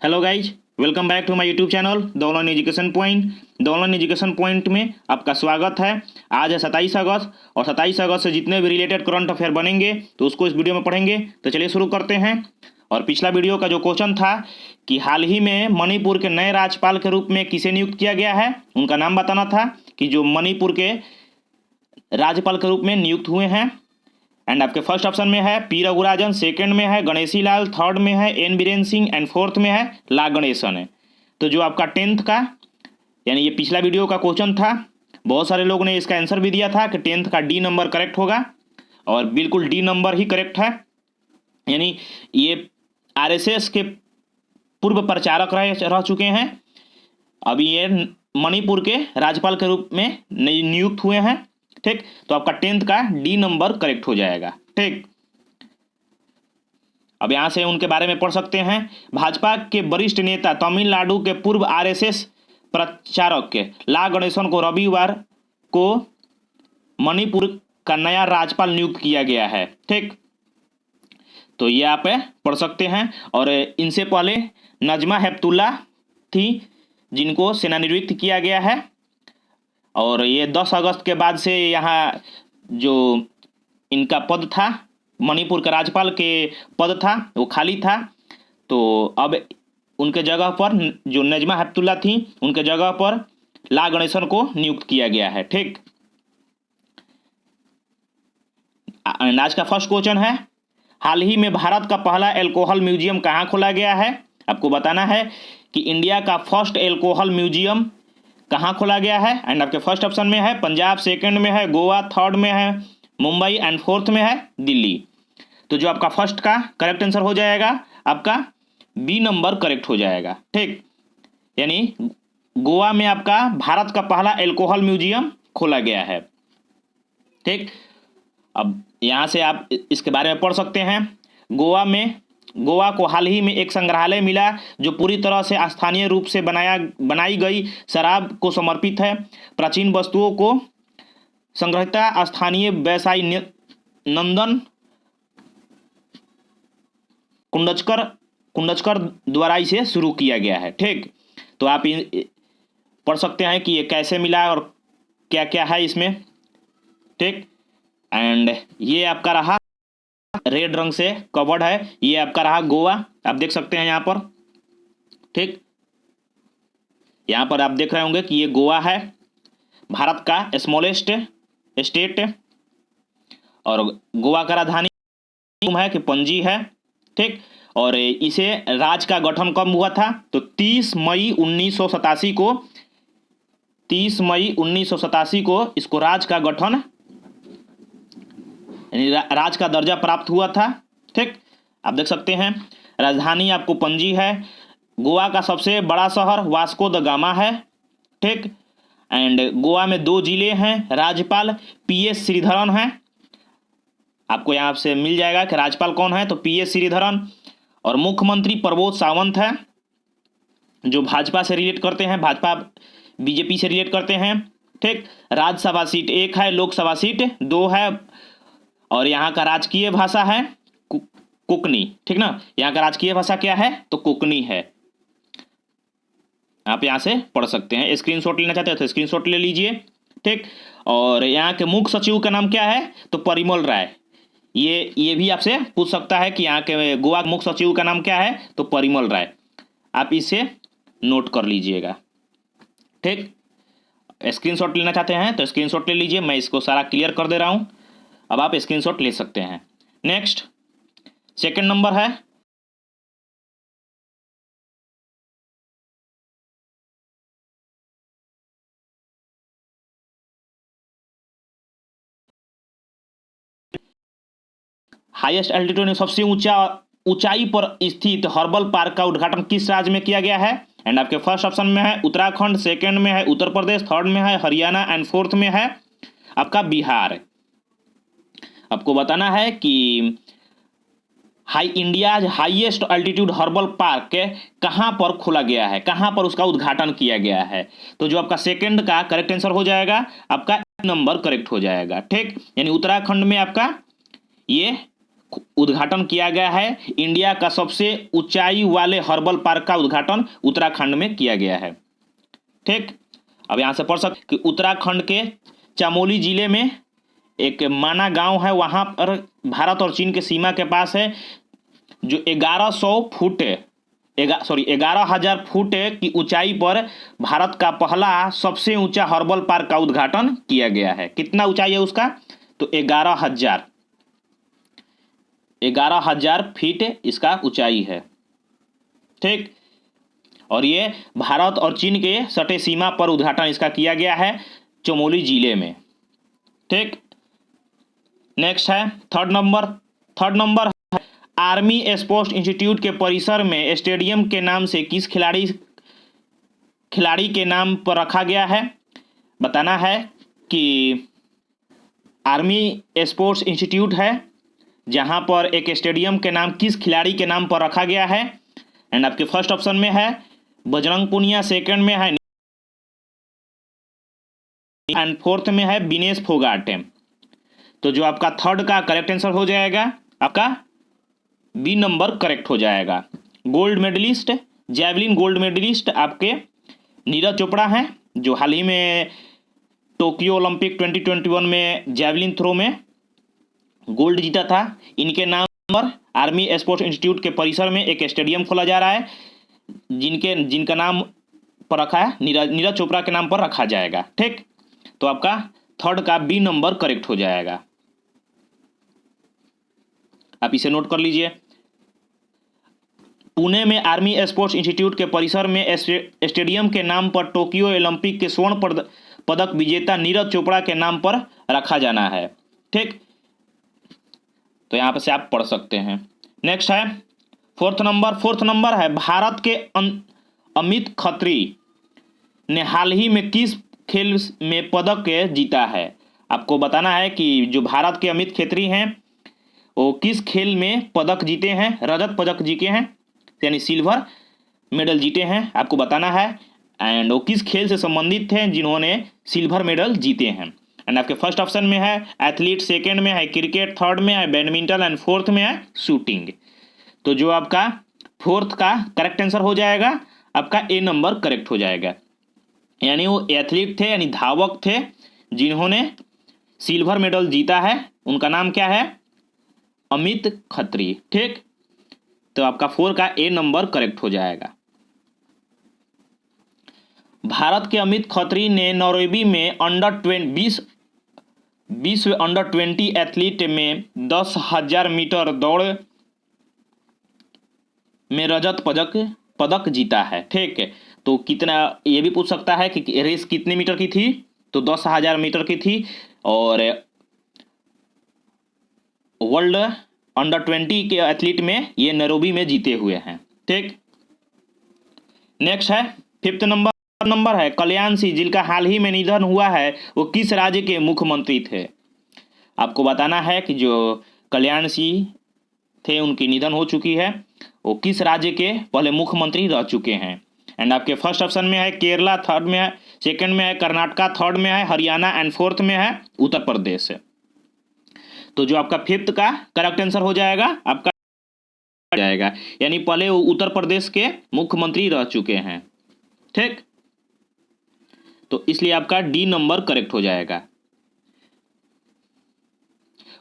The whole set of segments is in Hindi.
Hello guys, welcome back to my YouTube channel the online education point. The online education point में आपका स्वागत है। आज है 27 अगस्त और 27 अगस्त से जितने भी रिलेटेड करंट अफेयर बनेंगे तो उसको इस वीडियो में पढ़ेंगे। तो चलिए शुरू करते हैं। और पिछला वीडियो का जो क्वेश्चन था कि हाल ही में मणिपुर के नए राज्यपाल के रूप में किसे नियुक्त किया गया है, उनका नाम बताना था कि जो मणिपुर के राज्यपाल के रूप में नियुक्त हुए हैं। एंड आपके फर्स्ट ऑप्शन में है पी रघुराजन, सेकंड में है गणेशी लाल, थर्ड में है N Biren Singh and fourth में है ला गणेशन है। तो जो आपका 10th का यानी ये पिछला वीडियो का क्वेश्चन था, बहुत सारे लोगों ने इसका आंसर भी दिया था कि 10th का डी नंबर करेक्ट होगा और बिल्कुल डी नंबर ही करेक्ट है। यानी ये आरएसएस के पूर्व प्रचारक रह चुके हैं, अभी ये मणिपुर के राज्यपाल के रूप में नियुक्त हुए हैं। ठीक, तो आपका 10th का डी नंबर करेक्ट हो जाएगा। ठीक, अब यहां से उनके बारे में पढ़ सकते हैं। भाजपा के वरिष्ठ नेता तमिलनाडु के पूर्व आरएसएस प्रचारक के ला गणेशन को रविवार को मणिपुर का नया राज्यपाल नियुक्त किया गया है। ठीक, तो ये आप पढ़ सकते हैं। और इनसे पहले नजमा हेपतुल्ला थी जिनको सेवानिवृत्त किया गया है और ये 10 अगस्त के बाद से यहाँ जो इनका पद था, मणिपुर के राज्यपाल के पद था, वो खाली था। तो अब उनके जगह पर जो नजमा हेपतुल्ला थी उनके जगह पर ला गणेशन को नियुक्त किया गया है। ठीक, आज का फर्स्ट क्वेश्चन है, हाल ही में भारत का पहला एल्कोहल म्यूजियम कहाँ खोला गया है। आपको बताना है कि इंडिया का फर्स्ट एल्कोहल म्यूजियम कहाँ खोला गया है। एंड आपके फर्स्ट ऑप्शन में है पंजाब, सेकंड में है गोवा, थर्ड में है मुंबई एंड फोर्थ में है दिल्ली। तो जो आपका फर्स्ट का करेक्ट आंसर हो जाएगा आपका बी नंबर करेक्ट हो जाएगा। ठीक, यानी गोवा में आपका भारत का पहला एल्कोहल म्यूजियम खोला गया है। ठीक, अब यहाँ से आप इसके बारे में पढ़ सकते हैं। गोवा को हाल ही में एक संग्रहालय मिला जो पूरी तरह से स्थानीय रूप से बनाई गई शराब को समर्पित है। प्राचीन वस्तुओं को संग्रहिता स्थानीय व्यवसायी नंदन कुंडचकर द्वारा इसे शुरू किया गया है। ठीक, तो आप पढ़ सकते हैं कि ये कैसे मिला और क्या क्या है इसमें। ठीक, एंड ये आपका रहा रेड रंग से कवर्ड है, ये आपका रहा गोवा, आप देख सकते हैं यहाँ पर। ठीक, यहाँ पर आप देख रहे होंगे कि ये गोवा है, भारत का स्मॉलेस्ट स्टेट, और गोवा का राजधानी है कि पणजी है। ठीक, और इसे राज्य का गठन कब हुआ था, तो 30 मई 1987 को इसको राज्य का गठन यानी राज्य का दर्जा प्राप्त हुआ था। ठीक, आप देख सकते हैं राजधानी आपको पणजी है। गोवा का सबसे बड़ा शहर वास्को द गामा है। ठीक, एंड गोवा में 2 जिले हैं। राज्यपाल पीएस श्रीधरन है, आपको यहाँ से मिल जाएगा कि राज्यपाल कौन है, तो पीएस श्रीधरन। और मुख्यमंत्री प्रमोद सावंत है जो भाजपा से रिलेट करते हैं, भाजपा बीजेपी से रिलेट करते हैं। ठीक, राज्यसभा सीट 1 है, लोकसभा सीट 2 है और यहाँ का राजकीय भाषा है कुकनी। ठीक ना, यहाँ का राजकीय भाषा क्या है, तो कुकनी है। आप यहाँ से पढ़ सकते हैं। स्क्रीनशॉट लेना चाहते हैं तो स्क्रीनशॉट ले लीजिए। ठीक, और यहाँ के मुख्य सचिव का नाम क्या है, तो परिमल राय। ये भी आपसे पूछ सकता है कि यहाँ के गोवा मुख्य सचिव का नाम क्या है, तो परिमल राय। आप इसे नोट कर लीजिएगा। ठीक, स्क्रीनशॉट लेना चाहते हैं तो स्क्रीनशॉट ले लीजिए, मैं इसको सारा क्लियर कर दे रहा हूँ, अब आप स्क्रीनशॉट ले सकते हैं। नेक्स्ट सेकंड नंबर है, हाईएस्ट एल्टीट्यूड में सबसे ऊंचाई पर स्थित हर्बल पार्क का उद्घाटन किस राज्य में किया गया है। एंड आपके फर्स्ट ऑप्शन में है उत्तराखंड, सेकंड में है उत्तर प्रदेश, थर्ड में है हरियाणा एंड फोर्थ में है आपका बिहार। आपको बताना है कि India highest altitude herbal park कहाँ पर खोला गया है, कहाँ पर उसका उद्घाटन किया गया है। तो जो आपका सेकंड का करेक्ट आंसर हो जाएगा आपका नंबर करेक्ट हो जाएगा। ठीक, यानी उत्तराखंड में आपका ये उद्घाटन किया गया है। इंडिया का सबसे ऊंचाई वाले हर्बल पार्क का उद्घाटन उत्तराखंड में किया गया है। ठीक, अब यहाँ से पढ़ सकते कि उत्तराखंड के चमोली जिले में एक माना गांव है, वहाँ पर भारत और चीन के सीमा के पास है, जो 11,000 फुट की ऊंचाई पर भारत का पहला सबसे ऊंचा हर्बल पार्क का उद्घाटन किया गया है। कितना ऊंचाई है उसका? तो 11,000 फीट इसका ऊंचाई है। ठीक, और ये भारत और चीन के सटे सीमा पर उद्घाटन इसका किया गया है, चमोली जिले में। ठीक, नेक्स्ट है थर्ड नंबर है आर्मी स्पोर्ट्स इंस्टीट्यूट के परिसर में स्टेडियम के नाम से किस खिलाड़ी के नाम पर रखा गया है? बताना है कि आर्मी स्पोर्ट्स इंस्टीट्यूट है जहां पर एक स्टेडियम के नाम किस खिलाड़ी के नाम पर रखा गया है। एंड आपके फर्स्ट ऑप्शन में है बजरंग पुनिया, सेकंड में है एंड फोर्थ में है विनेश फोगाट। तो जो आपका थर्ड का करेक्ट आंसर हो जाएगा, आपका बी नंबर करेक्ट हो जाएगा। Gold medalist, javelin gold medalist आपके नीरज चोपड़ा हैं, जो हाल ही में टोक्यो ओलंपिक 2021 में जैवलिन थ्रो में गोल्ड जीता था। इनके नाम पर आर्मी स्पोर्ट्स इंस्टीट्यूट के परिसर में एक स्टेडियम खोला जा रहा है, जिनका नाम पर रखा है नीरज चोपड़ा के नाम पर रखा जाएगा। ठीक, तो आपका थर्ड का बी नंबर करेक्ट हो जाएगा। आप इसे नोट कर लीजिए। पुणे में आर्मी स्पोर्ट्स इंस्टीट्यूट के परिसर में स्टेडियम के नाम पर टोक्यो ओलंपिक के स्वर्ण पदक विजेता नीरज चोपड़ा के नाम पर रखा जाना है। ठीक, तो यहां पर से आप पढ़ सकते हैं। नेक्स्ट है फोर्थ नंबर है भारत के अमित खत्री ने हाल ही में किस खेल में पदक जीता है? आपको बताना है कि जो भारत के अमित खत्री हैं वो किस खेल में पदक जीते हैं, रजत पदक जीते हैं, यानी सिल्वर मेडल जीते हैं, आपको बताना है। एंड वो किस खेल से संबंधित थे जिन्होंने सिल्वर मेडल जीते हैं। एंड आपके फर्स्ट ऑप्शन में है एथलीट, सेकंड में है क्रिकेट, थर्ड में है बैडमिंटन एंड फोर्थ में है शूटिंग। तो जो आपका फोर्थ का करेक्ट आंसर हो जाएगा, आपका ए नंबर करेक्ट हो जाएगा। यानी वो एथलीट थे, यानी धावक थे जिन्होंने सिल्वर मेडल जीता है, उनका नाम क्या है? अमित खत्री। ठीक, तो आपका 4 का ए नंबर करेक्ट हो जाएगा। भारत के अमित खत्री ने नैरोबी में विश्व अंडर 20 एथलीट में 10,000 मीटर दौड़ में रजत पदक जीता है। ठीक है, तो कितना, ये भी पूछ सकता है कि रेस कितने मीटर की थी? तो 10,000 मीटर की थी, और वर्ल्ड अंडर 20 के एथलीट में ये नैरोबी में जीते हुए हैं। ठीक, नेक्स्ट है फिफ्थ नंबर है कल्याण सिंह, जिनका हाल ही में निधन हुआ है, वो किस राज्य के मुख्यमंत्री थे? आपको बताना है कि जो कल्याण सिंह थे उनकी निधन हो चुकी है, वो किस राज्य के पहले मुख्यमंत्री रह चुके हैं। एंड आपके फर्स्ट ऑप्शन में है केरला, थर्ड में है, सेकंड में है कर्नाटका, थर्ड में है हरियाणा एंड फोर्थ में है उत्तर प्रदेश। तो जो आपका फिफ्थ का करेक्ट आंसर हो जाएगा, आपका जाएगा, यानी पहले वो उत्तर प्रदेश के मुख्यमंत्री रह चुके हैं। ठीक, तो इसलिए आपका डी नंबर करेक्ट हो जाएगा।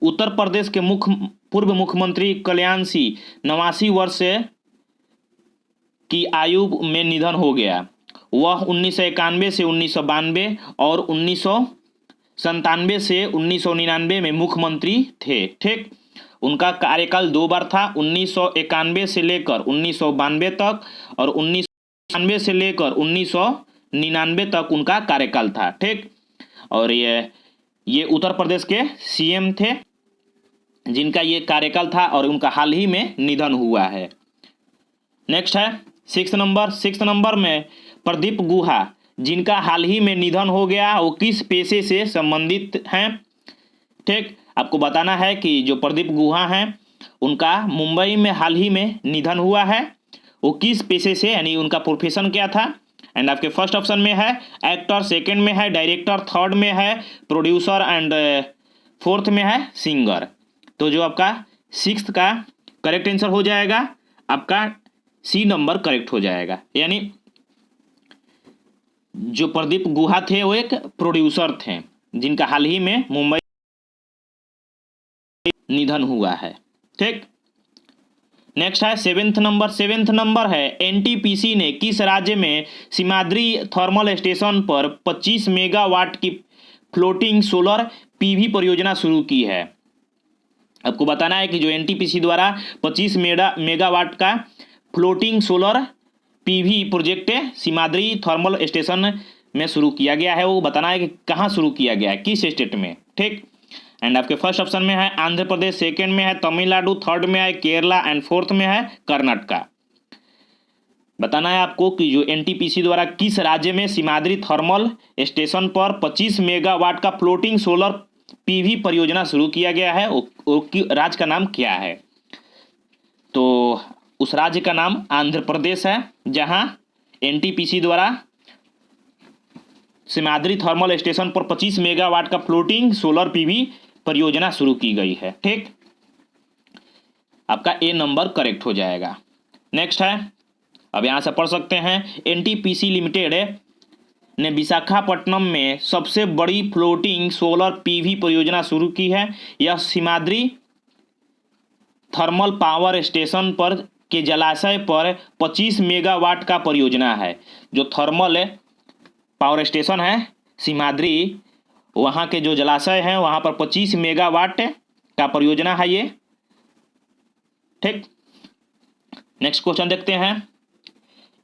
उत्तर प्रदेश के पूर्व मुख्यमंत्री कल्याण सिंह 89 वर्ष की आयु में निधन हो गया। वह 1991 से 1992 और 1997 से 1999 में मुख्यमंत्री थे। ठीक, उनका कार्यकाल 2 बार था, 1991 से लेकर 1992 तक और 1999 से लेकर 1999 तक उनका कार्यकाल था। ठीक, और ये उत्तर प्रदेश के सीएम थे जिनका ये कार्यकाल था और उनका हाल ही में निधन हुआ है। नेक्स्ट है सिक्स्थ नंबर में प्रदीप गुहा, जिनका हाल ही में निधन हो गया, वो किस पेशे से संबंधित हैं? ठीक, आपको बताना है कि जो प्रदीप गुहा हैं उनका मुंबई में हाल ही में निधन हुआ है, वो किस पेशे से, यानी उनका प्रोफेशन क्या था। एंड आपके फर्स्ट ऑप्शन में है एक्टर, सेकंड में है डायरेक्टर, थर्ड में है प्रोड्यूसर एंड फोर्थ में है सिंगर। तो जो आपका सिक्स्थ का करेक्ट आंसर हो जाएगा आपका सी नंबर करेक्ट हो जाएगा। यानी जो प्रदीप गुहा थे वो एक प्रोड्यूसर थे जिनका हाल ही में मुंबई निधन हुआ है। ठीक, नेक्स्ट है सेवेंथ नंबर है एनटीपीसी ने किस राज्य में सीमाद्री थर्मल स्टेशन पर 25 मेगावाट की फ्लोटिंग सोलर पीवी परियोजना शुरू की है। आपको बताना है कि जो एनटीपीसी द्वारा 25 मेगावाट का floating solar PV project Simhadri thermal station में शुरू किया गया है, वो बताना है कि कहाँ शुरू किया गया है, किस स्टेट में। ठीक, एंड आपके फर्स्ट ऑप्शन में है आंध्र प्रदेश, सेकंड में है तमिलनाडु, थर्ड में है केरला एंड फोर्थ में है कर्नाटका। बताना है आपको कि जो एनटीपीसी द्वारा किस राज्य में सीमाद्री थर्मल स्टेशन पर 25 मेगावाट का फ्लोटिंग सोलर पीवी परियोजना शुरू किया गया है, राज्य का नाम क्या है। तो उस राज्य का नाम आंध्र प्रदेश है, जहां एनटीपीसी द्वारा सीमाद्री थर्मल स्टेशन पर 25 मेगावाट का फ्लोटिंग सोलर पीवी परियोजना शुरू की गई है। ठीक, आपका ए नंबर करेक्ट हो जाएगा। नेक्स्ट है, अब यहां से पढ़ सकते हैं एनटीपीसी लिमिटेड ने विशाखापट्टनम में सबसे बड़ी फ्लोटिंग सोलर पीवी परियोजना शुरू की है। यह सीमाद्री थर्मल पावर स्टेशन पर के जलाशय पर 25 मेगावाट का परियोजना है। जो थर्मल पावर स्टेशन है सीमाद्री, वहाँ के जो जलाशय हैं वहाँ पर 25 मेगावाट का परियोजना है ये। ठीक, नेक्स्ट क्वेश्चन देखते हैं।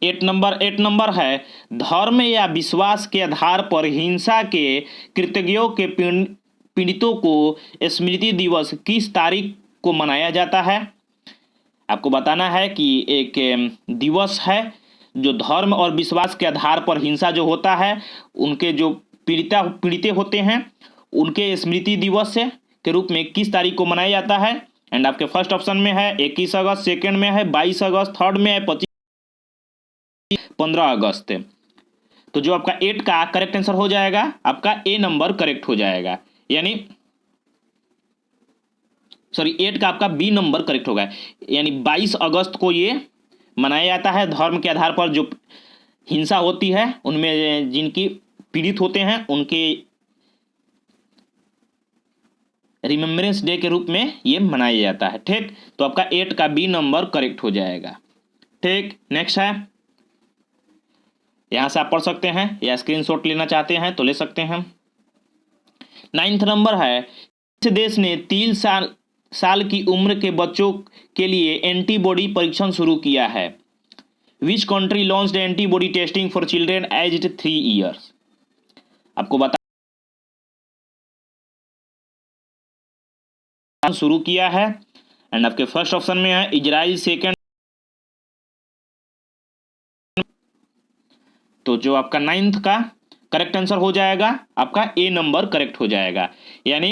8 नंबर है धर्म या विश्वास के आधार पर हिंसा के कृतज्ञों के पीड़ितों को स्मृति दिवस किस तारीख को मनाया जाता है। आपको बताना है कि एक दिवस है जो धर्म और विश्वास के आधार पर हिंसा जो होता है, उनके जो पीड़ित होते हैं उनके स्मृति दिवस के रूप में किस तारीख को मनाया जाता है। एंड आपके फर्स्ट ऑप्शन में है 21 अगस्त, सेकंड में है 22 अगस्त, थर्ड में है 15 अगस्त। तो जो आपका 8 का करेक्ट आंसर हो जाएगा आपका ए नंबर करेक्ट हो जाएगा, यानी सॉरी 8 का आपका बी नंबर करेक्ट होगा, यानी 22 अगस्त को ये मनाया जाता है। धर्म के आधार पर जो हिंसा होती है उनमें जिनकी पीड़ित होते हैं उनके रिमेम्बरेंस डे के रूप में ये मनाया जाता है। ठीक, तो आपका 8 का बी नंबर करेक्ट हो जाएगा। ठीक, नेक्स्ट है, यहां से आप पढ़ सकते हैं या स्क्रीनशॉट लेना चाहते हैं तो ले सकते हैं। 9th नंबर है इस देश ने 3 साल की उम्र के बच्चों के लिए एंटीबॉडी परीक्षण शुरू किया है। Which country launched antibody testing for children aged 3 years. आपको बता शुरू किया है। एंड आपके फर्स्ट ऑप्शन में है इजराइल, सेकंड। तो जो आपका 9th का करेक्ट आंसर हो जाएगा आपका ए नंबर करेक्ट हो जाएगा, यानी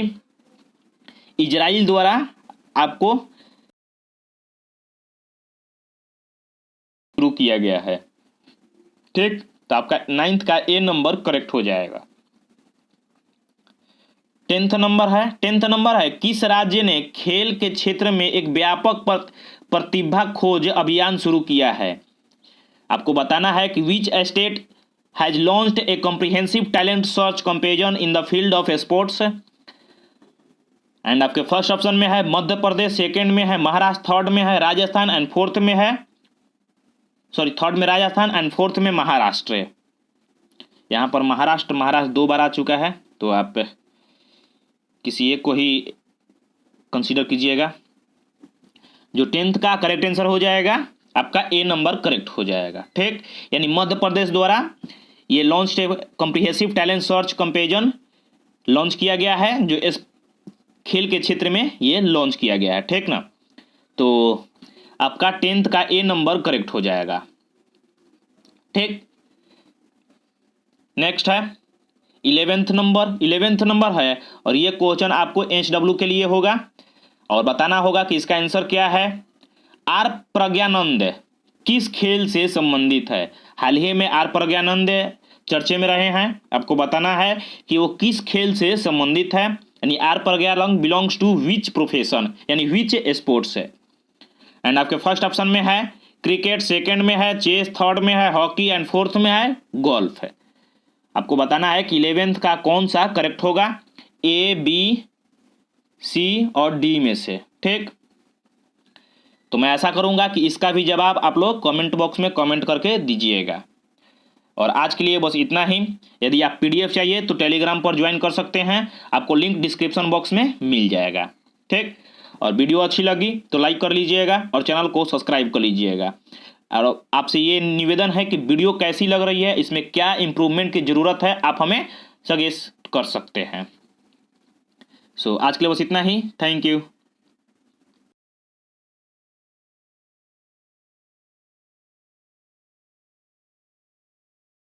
इजराइल द्वारा आपको शुरू किया गया है। ठीक, तो आपका 9th का ए नंबर करेक्ट हो जाएगा। 10th नंबर है किस राज्य ने खेल के क्षेत्र में एक व्यापक प्रतिभा खोज अभियान शुरू किया है। आपको बताना है कि which state has launched A comprehensive talent search campaign in the field of sports. And आपके फर्स्ट ऑप्शन में है मध्य प्रदेश, सेकंड में है महाराष्ट्र, थर्ड में है राजस्थान एंड फोर्थ में है थर्ड में राजस्थान एंड फोर्थ में महाराष्ट्र। यहाँ पर महाराष्ट्र 2 बार आ चुका है, तो आप किसी एक को ही कंसीडर कीजिएगा। जो 10th का करेक्ट आंसर हो जाएगा आपका ए नंबर करेक्ट हो जाएगा। ठीक, यानी मध्य प्रदेश द्वारा ये launch comprehensive talent search campaign launch किया गया है, जो इस खेल के क्षेत्र में ये लॉन्च किया गया है। ठीक ना, तो आपका 10th का ए नंबर करेक्ट हो जाएगा। ठीक, नेक्स्ट है 11th नंबर है, और ये क्वेश्चन आपको HW के लिए होगा और बताना होगा कि इसका आंसर क्या है। आर प्रज्ञानंद किस खेल से संबंधित है। हाल ही में आर प्रज्ञानंद चर्चे में रहे हैं, आपको बताना है कि वो किस खेल से संबंधित है। यानी आर पर गया लॉन्ग बिलोंग्स टू विच प्रोफेशन यानी विच स्पोर्ट्स है। एंड आपके फर्स्ट ऑप्शन में है क्रिकेट, सेकंड में है चेस, थर्ड में है हॉकी एंड फोर्थ में है गोल्फ है। आपको बताना है कि 11th का कौन सा करेक्ट होगा, ए, बी, सी और डी में से। ठीक, तो मैं ऐसा करूंगा कि इसका भी जवाब आप लोग कमेंट बॉक्स में कमेंट करके दीजिएगा। और आज के लिए बस इतना ही। यदि आप पीडीएफ चाहिए तो टेलीग्राम पर ज्वाइन कर सकते हैं, आपको लिंक डिस्क्रिप्शन बॉक्स में मिल जाएगा। ठीक, और वीडियो अच्छी लगी तो लाइक कर लीजिएगा और चैनल को सब्सक्राइब कर लीजिएगा। और आपसे ये निवेदन है कि वीडियो कैसी लग रही है, इसमें क्या इम्प्रूवमेंट की ज़रूरत है, आप हमें सजेस्ट कर सकते हैं। सो आज के लिए बस इतना ही। Thank you.